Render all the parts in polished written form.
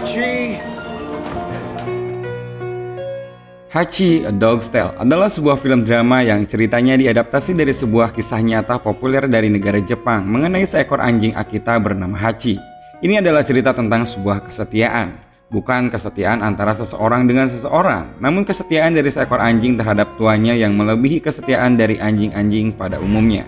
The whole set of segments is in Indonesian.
Hachi. Hachi, A Dog's Tale adalah sebuah film drama yang ceritanya diadaptasi dari sebuah kisah nyata populer dari negara Jepang mengenai seekor anjing Akita bernama Hachi. Ini adalah cerita tentang sebuah kesetiaan. Bukan kesetiaan antara seseorang dengan seseorang, namun kesetiaan dari seekor anjing terhadap tuannya yang melebihi kesetiaan dari anjing-anjing pada umumnya.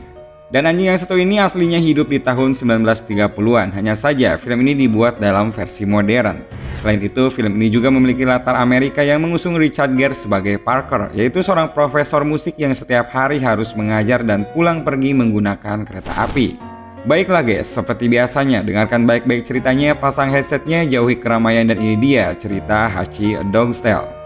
Dan anjing yang satu ini aslinya hidup di tahun 1930-an, hanya saja film ini dibuat dalam versi modern. Selain itu, film ini juga memiliki latar Amerika yang mengusung Richard Gere sebagai Parker, yaitu seorang profesor musik yang setiap hari harus mengajar dan pulang pergi menggunakan kereta api. Baiklah guys, seperti biasanya, dengarkan baik-baik ceritanya, pasang headsetnya, jauhi keramaian, dan ini dia cerita Hachi, A Dog's Tale.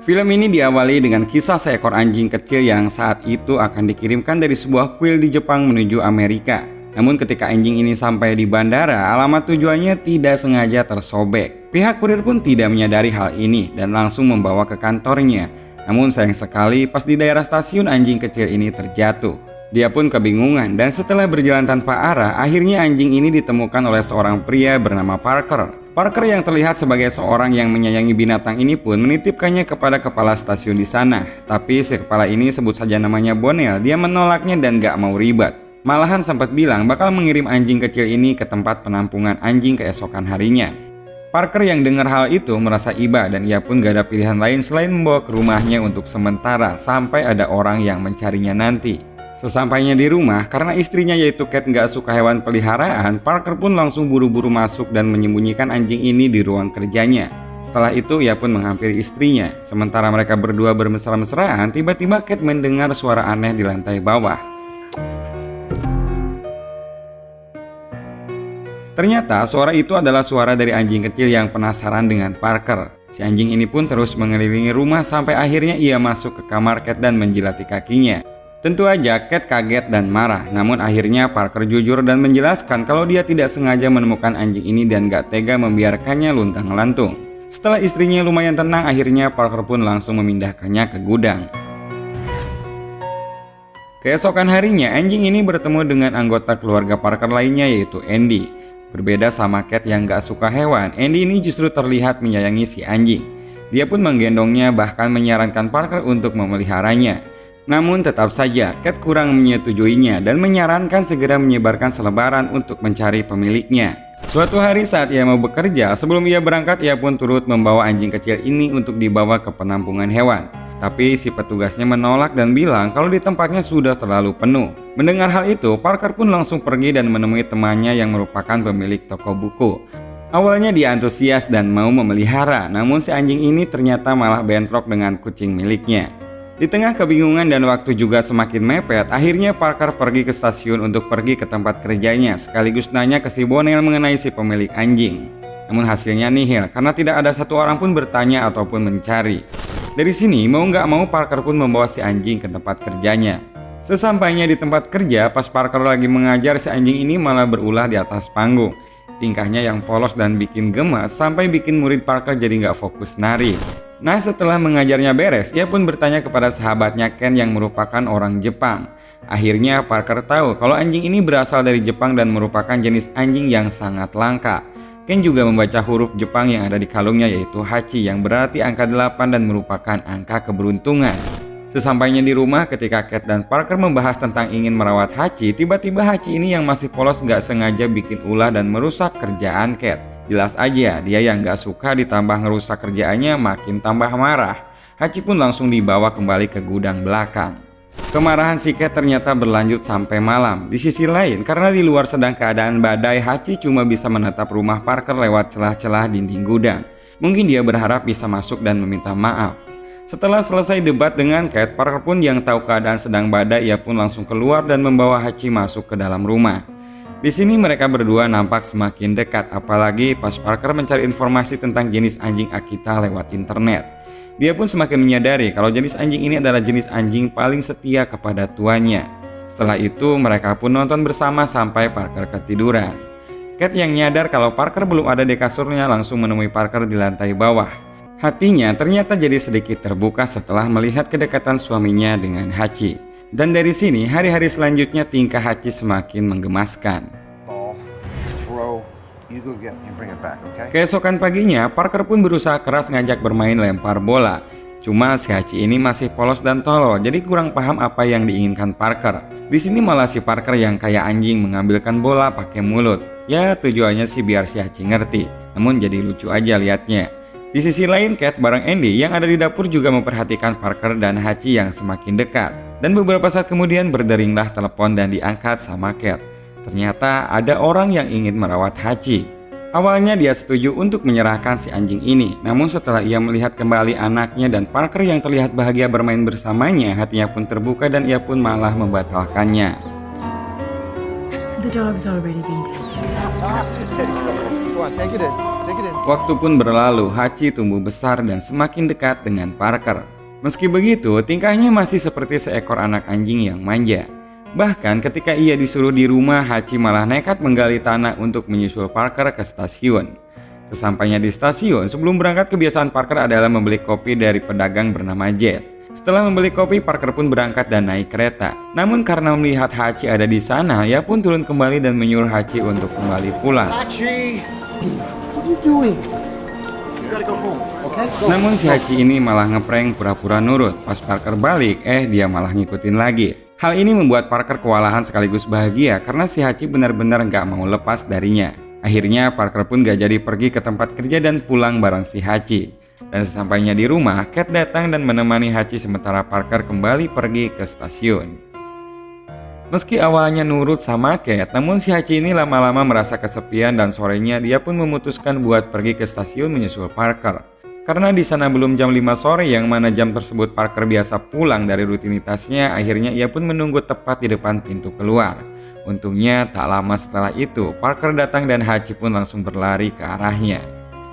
Film ini diawali dengan kisah seekor anjing kecil yang saat itu akan dikirimkan dari sebuah kuil di Jepang menuju Amerika. Namun ketika anjing ini sampai di bandara, alamat tujuannya tidak sengaja tersobek. Pihak kurir pun tidak menyadari hal ini dan langsung membawa ke kantornya. Namun sayang sekali pas di daerah stasiun anjing kecil ini terjatuh. Dia pun kebingungan dan setelah berjalan tanpa arah, akhirnya anjing ini ditemukan oleh seorang pria bernama Parker. Parker yang terlihat sebagai seorang yang menyayangi binatang ini pun menitipkannya kepada kepala stasiun di sana. Tapi si kepala ini, sebut saja namanya Bonel, dia menolaknya dan gak mau ribet. Malahan sempat bilang bakal mengirim anjing kecil ini ke tempat penampungan anjing keesokan harinya. Parker yang dengar hal itu merasa iba dan ia pun gak ada pilihan lain selain membawa ke rumahnya untuk sementara sampai ada orang yang mencarinya nanti. Sesampainya di rumah, karena istrinya yaitu Kate gak suka hewan peliharaan, Parker pun langsung buru-buru masuk dan menyembunyikan anjing ini di ruang kerjanya. Setelah itu ia pun menghampiri istrinya. Sementara mereka berdua bermesra-mesraan, tiba-tiba Kate mendengar suara aneh di lantai bawah. Ternyata suara itu adalah suara dari anjing kecil yang penasaran dengan Parker. Si anjing ini pun terus mengelilingi rumah sampai akhirnya ia masuk ke kamar Kate dan menjilati kakinya. Tentu aja Kate kaget dan marah, namun akhirnya Parker jujur dan menjelaskan kalau dia tidak sengaja menemukan anjing ini dan gak tega membiarkannya luntang-lantung. Setelah istrinya lumayan tenang, akhirnya Parker pun langsung memindahkannya ke gudang. Keesokan harinya, anjing ini bertemu dengan anggota keluarga Parker lainnya yaitu Andy. Berbeda sama Kate yang gak suka hewan, Andy ini justru terlihat menyayangi si anjing. Dia pun menggendongnya, bahkan menyarankan Parker untuk memeliharanya. Namun tetap saja Kate kurang menyetujuinya dan menyarankan segera menyebarkan selebaran untuk mencari pemiliknya. Suatu hari saat ia mau bekerja, sebelum ia berangkat ia pun turut membawa anjing kecil ini untuk dibawa ke penampungan hewan. Tapi si petugasnya menolak dan bilang kalau di tempatnya sudah terlalu penuh. Mendengar hal itu, Parker pun langsung pergi dan menemui temannya yang merupakan pemilik toko buku. Awalnya dia antusias dan mau memelihara, namun si anjing ini ternyata malah bentrok dengan kucing miliknya. Di tengah kebingungan dan waktu juga semakin mepet, akhirnya Parker pergi ke stasiun untuk pergi ke tempat kerjanya sekaligus nanya ke si Bonel mengenai si pemilik anjing. Namun hasilnya nihil karena tidak ada satu orang pun bertanya ataupun mencari. Dari sini mau nggak mau Parker pun membawa si anjing ke tempat kerjanya. Sesampainya di tempat kerja, pas Parker lagi mengajar, si anjing ini malah berulah di atas panggung. Tingkahnya yang polos dan bikin gemas sampai bikin murid Parker jadi nggak fokus nari. Nah, setelah mengajarnya beres, ia pun bertanya kepada sahabatnya Ken yang merupakan orang Jepang. Akhirnya Parker tahu kalau anjing ini berasal dari Jepang dan merupakan jenis anjing yang sangat langka. Ken juga membaca huruf Jepang yang ada di kalungnya yaitu Hachi yang berarti angka 8 dan merupakan angka keberuntungan. Sesampainya di rumah, ketika Kate dan Parker membahas tentang ingin merawat Hachi, tiba-tiba Hachi ini yang masih polos gak sengaja bikin ulah dan merusak kerjaan Kate. Jelas aja dia yang gak suka ditambah ngerusak kerjaannya makin tambah marah. Hachi pun langsung dibawa kembali ke gudang belakang. Kemarahan si Kate ternyata berlanjut sampai malam. Di sisi lain, karena di luar sedang keadaan badai, Hachi cuma bisa menatap rumah Parker lewat celah-celah dinding gudang. Mungkin dia berharap bisa masuk dan meminta maaf. Setelah selesai debat dengan Kate, Parker pun yang tahu keadaan sedang badai, ia pun langsung keluar dan membawa Hachi masuk ke dalam rumah. Di sini mereka berdua nampak semakin dekat, apalagi pas Parker mencari informasi tentang jenis anjing Akita lewat internet. Dia pun semakin menyadari kalau jenis anjing ini adalah jenis anjing paling setia kepada tuannya. Setelah itu mereka pun nonton bersama sampai Parker ketiduran. Kate yang nyadar kalau Parker belum ada di kasurnya langsung menemui Parker di lantai bawah. Hatinya ternyata jadi sedikit terbuka setelah melihat kedekatan suaminya dengan Hachi. Dan dari sini, hari-hari selanjutnya tingkah Hachi semakin menggemaskan. Ball, throw, you go get and bring it back, okay? Keesokan paginya, Parker pun berusaha keras ngajak bermain lempar bola. Cuma si Hachi ini masih polos dan tolol, jadi kurang paham apa yang diinginkan Parker. Di sini malah si Parker yang kayak anjing mengambilkan bola pakai mulut. Ya tujuannya sih biar si Hachi ngerti, namun jadi lucu aja liatnya. Di sisi lain, Cat bareng Andy yang ada di dapur juga memperhatikan Parker dan Hachi yang semakin dekat. Dan beberapa saat kemudian berderinglah telepon dan diangkat sama Cat. Ternyata ada orang yang ingin merawat Hachi. Awalnya dia setuju untuk menyerahkan si anjing ini, namun setelah ia melihat kembali anaknya dan Parker yang terlihat bahagia bermain bersamanya, hatinya pun terbuka dan ia pun malah membatalkannya. The dog's already been taken. Go on, take it in. Take it in. Waktu pun berlalu, Hachi tumbuh besar dan semakin dekat dengan Parker. Meski begitu, tingkahnya masih seperti seekor anak anjing yang manja. Bahkan ketika ia disuruh di rumah, Hachi malah nekat menggali tanah untuk menyusul Parker ke stasiun. Sesampainya di stasiun, sebelum berangkat kebiasaan Parker adalah membeli kopi dari pedagang bernama Jess. Setelah membeli kopi, Parker pun berangkat dan naik kereta. Namun karena melihat Hachi ada di sana, ia pun turun kembali dan menyuruh Hachi untuk kembali pulang. Hachi! What are you doing? You gotta go home, okay? Go. Namun si Hachi ini malah ngeprank pura-pura nurut. Pas Parker balik, dia malah ngikutin lagi. Hal ini membuat Parker kewalahan sekaligus bahagia karena si Hachi benar-benar gak mau lepas darinya. Akhirnya Parker pun gak jadi pergi ke tempat kerja dan pulang bareng si Hachi. Dan sesampainya di rumah, Cat datang dan menemani Hachi sementara Parker kembali pergi ke stasiun. Meski awalnya nurut sama Cat, namun si Hachi ini lama-lama merasa kesepian dan sorenya dia pun memutuskan buat pergi ke stasiun menyusul Parker. Karena di sana belum jam 5 sore yang mana jam tersebut Parker biasa pulang dari rutinitasnya, akhirnya ia pun menunggu tepat di depan pintu keluar. Untungnya tak lama setelah itu, Parker datang dan Hachi pun langsung berlari ke arahnya.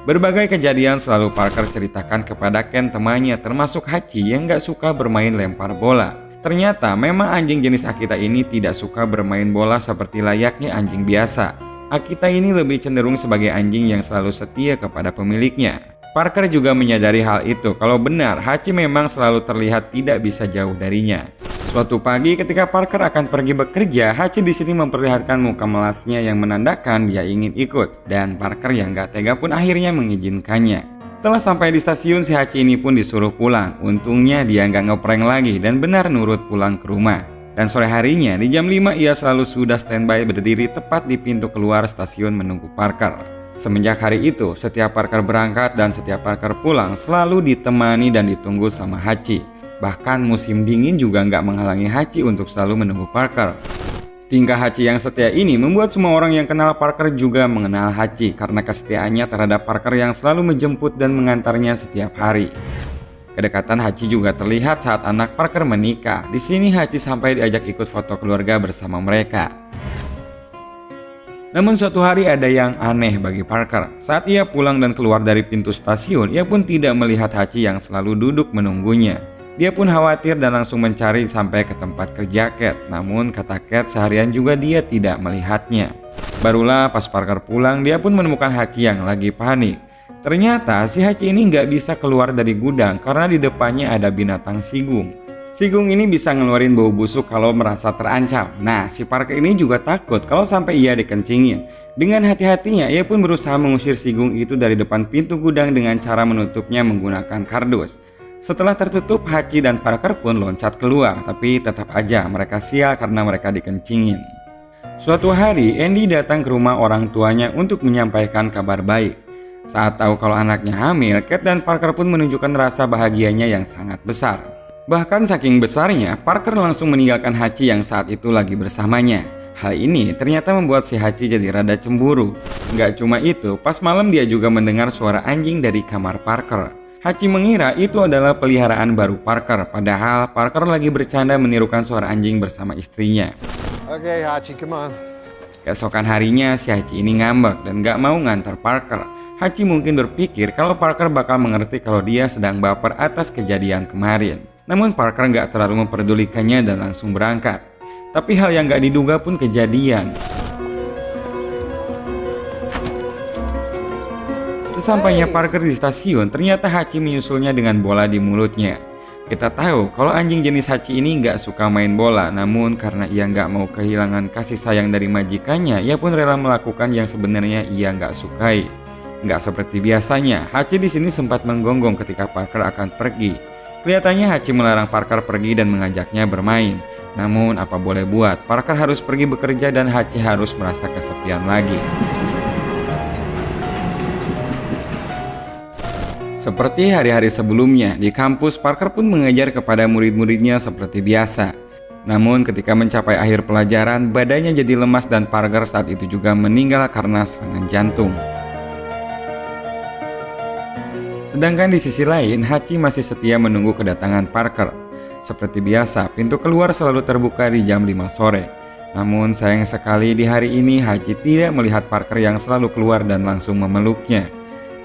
Berbagai kejadian selalu Parker ceritakan kepada Ken temannya, termasuk Hachi yang gak suka bermain lempar bola. Ternyata memang anjing jenis Akita ini tidak suka bermain bola seperti layaknya anjing biasa. Akita ini lebih cenderung sebagai anjing yang selalu setia kepada pemiliknya. Parker juga menyadari hal itu kalau benar Hachi memang selalu terlihat tidak bisa jauh darinya. Suatu pagi ketika Parker akan pergi bekerja, Hachi di sini memperlihatkan muka melasnya yang menandakan dia ingin ikut, dan Parker yang gak tega pun akhirnya mengizinkannya. Setelah sampai di stasiun, si Hachi ini pun disuruh pulang. Untungnya dia gak ngeprank lagi dan benar nurut pulang ke rumah. Dan sore harinya di jam 5 ia selalu sudah standby berdiri tepat di pintu keluar stasiun menunggu Parker. Semenjak hari itu, setiap Parker berangkat dan setiap Parker pulang selalu ditemani dan ditunggu sama Hachi. Bahkan musim dingin juga nggak menghalangi Hachi untuk selalu menunggu Parker. Tingkah Hachi yang setia ini membuat semua orang yang kenal Parker juga mengenal Hachi karena kesetiaannya terhadap Parker yang selalu menjemput dan mengantarnya setiap hari. Kedekatan Hachi juga terlihat saat anak Parker menikah. Di sini Hachi sampai diajak ikut foto keluarga bersama mereka. Namun suatu hari ada yang aneh bagi Parker. Saat ia pulang dan keluar dari pintu stasiun, ia pun tidak melihat Hachi yang selalu duduk menunggunya. Dia pun khawatir dan langsung mencari sampai ke tempat kerja Cat. Namun kata Cat seharian juga dia tidak melihatnya. Barulah pas Parker pulang, dia pun menemukan Hachi yang lagi panik. Ternyata si Hachi ini nggak bisa keluar dari gudang karena di depannya ada binatang sigung. Sigung ini bisa ngeluarin bau busuk kalau merasa terancam. Nah, si Parker ini juga takut kalau sampai ia dikencingin. Dengan hati-hatinya, ia pun berusaha mengusir sigung itu dari depan pintu gudang dengan cara menutupnya menggunakan kardus. Setelah tertutup, Hachi dan Parker pun loncat keluar, tapi tetap aja mereka sial karena mereka dikencingin. Suatu hari, Andy datang ke rumah orang tuanya untuk menyampaikan kabar baik. Saat tahu kalau anaknya hamil, Cat dan Parker pun menunjukkan rasa bahagianya yang sangat besar. Bahkan saking besarnya, Parker langsung meninggalkan Hachi yang saat itu lagi bersamanya. Hal ini ternyata membuat si Hachi jadi rada cemburu. Nggak cuma itu, pas malam dia juga mendengar suara anjing dari kamar Parker. Hachi mengira itu adalah peliharaan baru Parker, padahal Parker lagi bercanda menirukan suara anjing bersama istrinya. Okay, Hachi, come on. Keesokan harinya, si Hachi ini ngambek dan gak mau ngantar Parker. Hachi mungkin berpikir kalau Parker bakal mengerti kalau dia sedang baper atas kejadian kemarin. Namun Parker gak terlalu memperdulikannya dan langsung berangkat. Tapi hal yang gak diduga pun kejadian. Sesampainya Parker di stasiun, ternyata Hachi menyusulnya dengan bola di mulutnya. Kita tahu kalau anjing jenis Hachi ini nggak suka main bola, namun karena ia nggak mau kehilangan kasih sayang dari majikannya, ia pun rela melakukan yang sebenarnya ia nggak sukai. Nggak seperti biasanya, Hachi di sini sempat menggonggong ketika Parker akan pergi. Kelihatannya Hachi melarang Parker pergi dan mengajaknya bermain. Namun apa boleh buat, Parker harus pergi bekerja dan Hachi harus merasa kesepian lagi. Seperti hari-hari sebelumnya, di kampus Parker pun mengajar kepada murid-muridnya seperti biasa. Namun ketika mencapai akhir pelajaran, badannya jadi lemas dan Parker saat itu juga meninggal karena serangan jantung. Sedangkan di sisi lain, Hachi masih setia menunggu kedatangan Parker. Seperti biasa, pintu keluar selalu terbuka di jam 5 sore. Namun sayang sekali di hari ini Hachi tidak melihat Parker yang selalu keluar dan langsung memeluknya.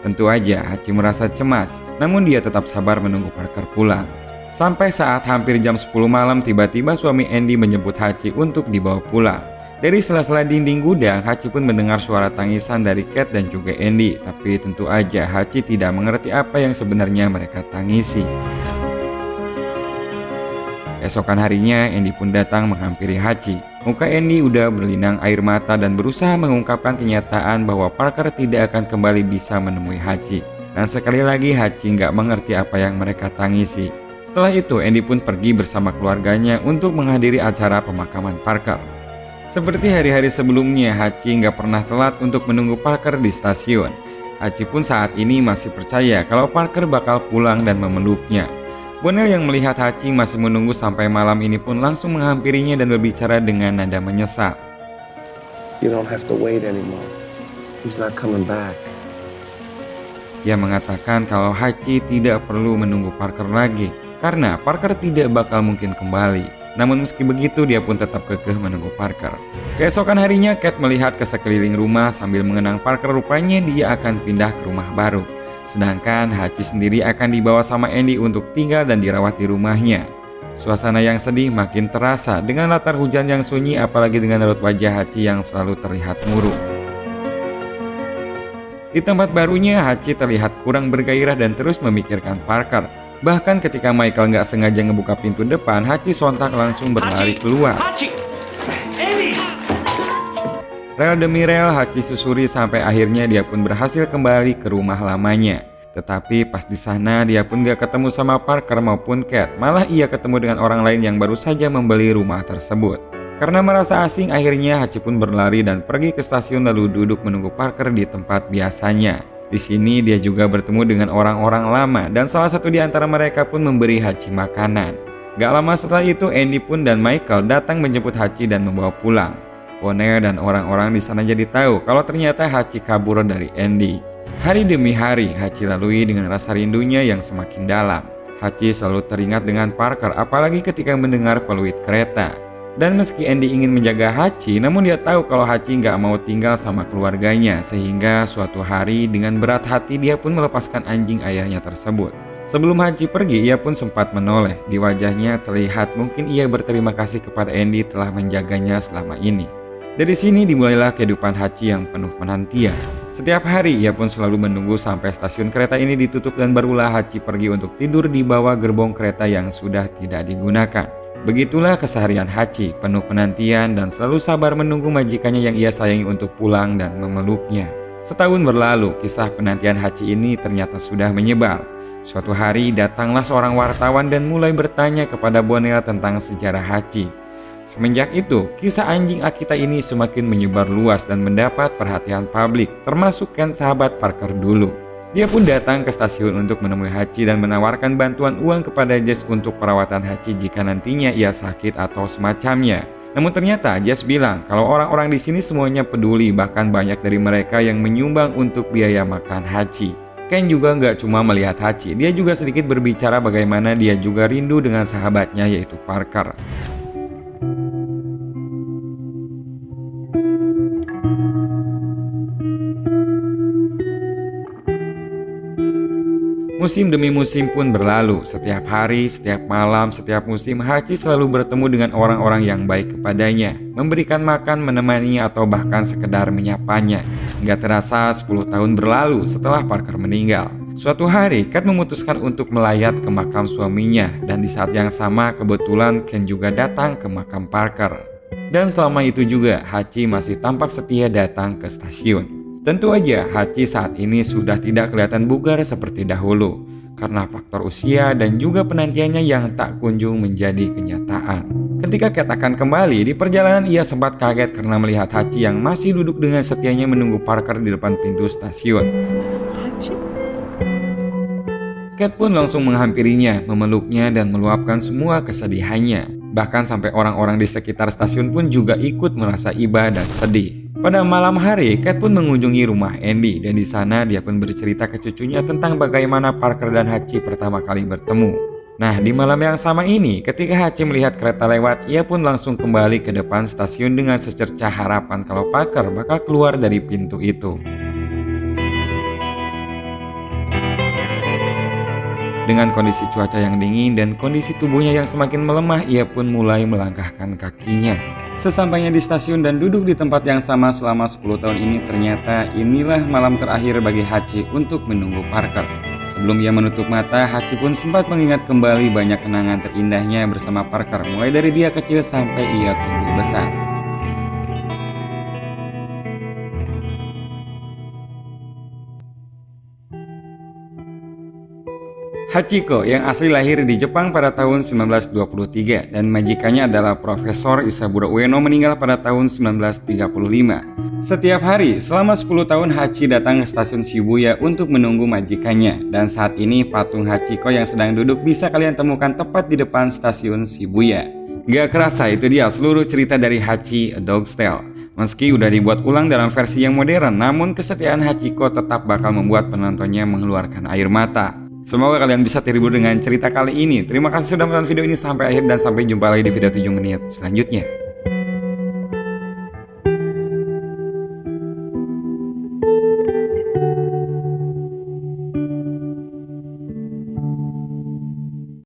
Tentu aja Hachi merasa cemas, namun dia tetap sabar menunggu Parker pulang. Sampai saat hampir jam 10 malam tiba-tiba suami Andy menjemput Hachi untuk dibawa pulang. Dari sela-sela dinding gudang, Hachi pun mendengar suara tangisan dari Cat dan juga Andy. Tapi tentu aja Hachi tidak mengerti apa yang sebenarnya mereka tangisi. Esokan harinya, Andy pun datang menghampiri Hachi. Muka Andy udah berlinang air mata dan berusaha mengungkapkan kenyataan bahwa Parker tidak akan kembali bisa menemui Hachi. Dan sekali lagi Hachi nggak mengerti apa yang mereka tangisi. Setelah itu, Andy pun pergi bersama keluarganya untuk menghadiri acara pemakaman Parker. Seperti hari-hari sebelumnya, Hachi nggak pernah telat untuk menunggu Parker di stasiun. Hachi pun saat ini masih percaya kalau Parker bakal pulang dan memeluknya. Bonel yang melihat Hachi masih menunggu sampai malam ini pun langsung menghampirinya dan berbicara dengan nada menyesal. You don't have to wait anymore. He's not coming back. Ia mengatakan kalau Hachi tidak perlu menunggu Parker lagi, karena Parker tidak bakal mungkin kembali. Namun meski begitu, dia pun tetap kekeh menunggu Parker. Keesokan harinya, Cat melihat ke sekeliling rumah sambil mengenang Parker. Rupanya dia akan pindah ke rumah baru. Sedangkan Hachi sendiri akan dibawa sama Andy untuk tinggal dan dirawat di rumahnya. Suasana yang sedih makin terasa dengan latar hujan yang sunyi, apalagi dengan raut wajah Hachi yang selalu terlihat murung. Di tempat barunya, Hachi terlihat kurang bergairah dan terus memikirkan Parker. Bahkan ketika Michael nggak sengaja ngebuka pintu depan, Hachi sontak langsung berlari keluar. Rel demi rel Hachi susuri sampai akhirnya dia pun berhasil kembali ke rumah lamanya. Tetapi pas di sana dia pun gak ketemu sama Parker maupun Cat, malah ia ketemu dengan orang lain yang baru saja membeli rumah tersebut. Karena merasa asing, akhirnya Hachi pun berlari dan pergi ke stasiun lalu duduk menunggu Parker di tempat biasanya. Di sini dia juga bertemu dengan orang-orang lama dan salah satu di antara mereka pun memberi Hachi makanan. Gak lama setelah itu Andy pun dan Michael datang menjemput Hachi dan membawa pulang. Bonel dan orang-orang di sana jadi tahu kalau ternyata Hachi kabur dari Andy. Hari demi hari Hachi lalui dengan rasa rindunya yang semakin dalam. Hachi selalu teringat dengan Parker, apalagi ketika mendengar peluit kereta. Dan meski Andy ingin menjaga Hachi, namun dia tahu kalau Hachi nggak mau tinggal sama keluarganya. Sehingga suatu hari dengan berat hati dia pun melepaskan anjing ayahnya tersebut. Sebelum Hachi pergi, ia pun sempat menoleh. Di wajahnya terlihat mungkin ia berterima kasih kepada Andy telah menjaganya selama ini. Dari sini dimulailah kehidupan Hachi yang penuh penantian. Setiap hari ia pun selalu menunggu sampai stasiun kereta ini ditutup dan barulah Hachi pergi untuk tidur di bawah gerbong kereta yang sudah tidak digunakan. Begitulah keseharian Hachi, penuh penantian dan selalu sabar menunggu majikannya yang ia sayangi untuk pulang dan memeluknya. Setahun berlalu, kisah penantian Hachi ini ternyata sudah menyebar. Suatu hari datanglah seorang wartawan dan mulai bertanya kepada Bonel tentang sejarah Hachi. Semenjak itu, kisah anjing Akita ini semakin menyebar luas dan mendapat perhatian publik, termasuk Ken sahabat Parker dulu. Dia pun datang ke stasiun untuk menemui Hachi dan menawarkan bantuan uang kepada Jess untuk perawatan Hachi jika nantinya ia sakit atau semacamnya. Namun ternyata Jess bilang kalau orang-orang di sini semuanya peduli, bahkan banyak dari mereka yang menyumbang untuk biaya makan Hachi. Ken juga nggak cuma melihat Hachi, dia juga sedikit berbicara bagaimana dia juga rindu dengan sahabatnya yaitu Parker. Musim demi musim pun berlalu. Setiap hari, setiap malam, setiap musim Hachi selalu bertemu dengan orang-orang yang baik kepadanya, memberikan makan, menemaninya atau bahkan sekedar menyapanya. Nggak terasa 10 tahun berlalu setelah Parker meninggal. Suatu hari, Kat memutuskan untuk melayat ke makam suaminya dan di saat yang sama kebetulan Ken juga datang ke makam Parker. Dan selama itu juga, Hachi masih tampak setia datang ke stasiun. Tentu aja, Hachi saat ini sudah tidak kelihatan bugar seperti dahulu karena faktor usia dan juga penantiannya yang tak kunjung menjadi kenyataan. Ketika Kat akan kembali, di perjalanan ia sempat kaget karena melihat Hachi yang masih duduk dengan setianya menunggu Parker di depan pintu stasiun. Hachi? Kat pun langsung menghampirinya, memeluknya dan meluapkan semua kesedihannya. Bahkan sampai orang-orang di sekitar stasiun pun juga ikut merasa iba dan sedih. Pada malam hari, Kat pun mengunjungi rumah Andy dan di sana dia pun bercerita ke cucunya tentang bagaimana Parker dan Hachi pertama kali bertemu. Nah, di malam yang sama ini, ketika Hachi melihat kereta lewat, ia pun langsung kembali ke depan stasiun dengan secercah harapan kalau Parker bakal keluar dari pintu itu. Dengan kondisi cuaca yang dingin dan kondisi tubuhnya yang semakin melemah, ia pun mulai melangkahkan kakinya. Sesampainya di stasiun dan duduk di tempat yang sama selama 10 tahun ini, ternyata inilah malam terakhir bagi Hachi untuk menunggu Parker. Sebelum ia menutup mata, Hachi pun sempat mengingat kembali banyak kenangan terindahnya bersama Parker, mulai dari dia kecil sampai ia tumbuh besar. Hachiko yang asli lahir di Jepang pada tahun 1923 dan majikannya adalah Profesor Isaburo Ueno meninggal pada tahun 1935. Setiap hari selama 10 tahun Hachi datang ke stasiun Shibuya untuk menunggu majikannya, dan saat ini patung Hachiko yang sedang duduk bisa kalian temukan tepat di depan stasiun Shibuya. Gak kerasa itu dia seluruh cerita dari Hachi A Dog's Tale. Meski udah dibuat ulang dalam versi yang modern, namun kesetiaan Hachiko tetap bakal membuat penontonnya mengeluarkan air mata. Semoga kalian bisa terhibur dengan cerita kali ini. Terima kasih sudah menonton video ini sampai akhir dan sampai jumpa lagi di video 7 menit selanjutnya.